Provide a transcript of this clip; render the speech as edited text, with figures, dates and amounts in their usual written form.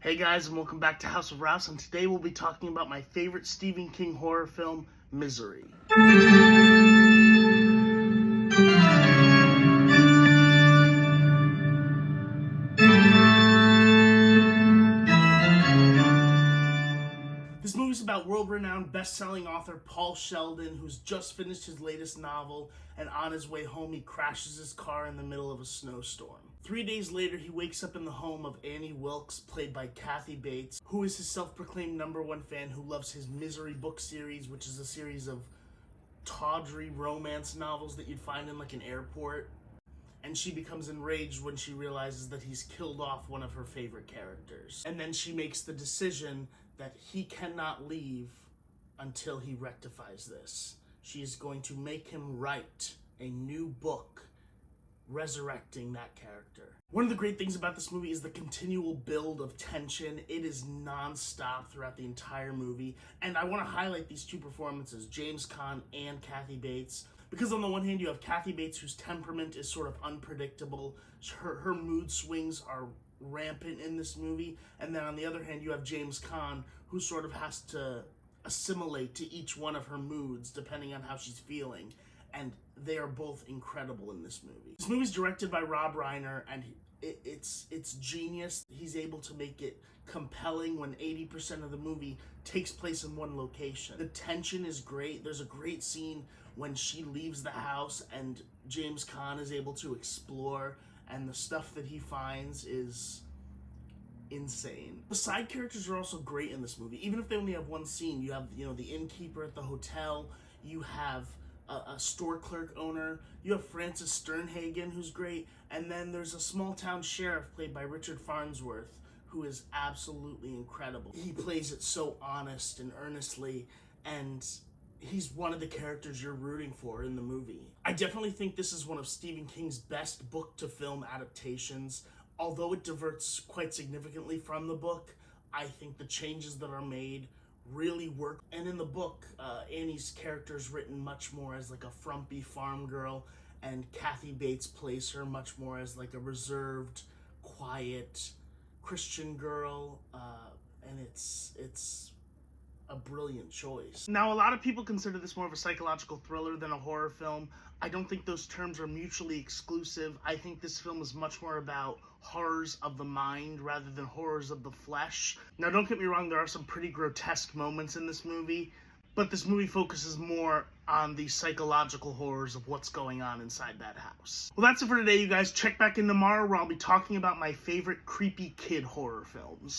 Hey guys, and welcome back to House of Raus, and today we'll be talking about my favorite Stephen King horror film, Misery. This movie's about world-renowned best-selling author Paul Sheldon, who's just finished his latest novel, and on his way home he crashes his car in the middle of a snowstorm. 3 days later, he wakes up in the home of Annie Wilkes, played by Kathy Bates, who is his self-proclaimed #1 fan who loves his Misery book series, which is a series of tawdry romance novels that you'd find in like an airport. And she becomes enraged when she realizes that he's killed off one of her favorite characters. And then she makes the decision that he cannot leave until he rectifies this. She is going to make him write a new book resurrecting that character. One of the great things about this movie is the continual build of tension. It is non-stop throughout the entire movie. And I want to highlight these two performances, James Caan and Kathy Bates. Because on the one hand, you have Kathy Bates, whose temperament is sort of unpredictable. Her mood swings are rampant in this movie. And then on the other hand, you have James Caan, who sort of has to assimilate to each one of her moods, depending on how she's feeling. And they are both incredible in this movie. This movie's directed by Rob Reiner, and it's genius. He's able to make it compelling when 80% of the movie takes place in one location. The tension is great. There's a great scene when she leaves the house and James Caan is able to explore, and the stuff that he finds is insane. The side characters are also great in this movie. Even if they only have one scene, you have, the innkeeper at the hotel, you have a store clerk owner, you have Francis Sternhagen, who's great, and then there's a small town sheriff played by Richard Farnsworth, who is absolutely incredible. He plays it so honest and earnestly, and he's one of the characters you're rooting for in the movie. I definitely think this is one of Stephen King's best book-to-film adaptations. Although it diverts quite significantly from the book, I think the changes that are made really work. And in the book, Annie's character is written much more as like a frumpy farm girl, and Kathy Bates plays her much more as like a reserved, quiet Christian girl, and it's a brilliant choice. Now, a lot of people consider this more of a psychological thriller than a horror film. I don't think those terms are mutually exclusive. I think this film is much more about horrors of the mind rather than horrors of the flesh. Now, don't get me wrong, there are some pretty grotesque moments in this movie, but this movie focuses more on the psychological horrors of what's going on inside that house. Well, that's it for today, you guys. Check back in tomorrow where I'll be talking about my favorite creepy kid horror films.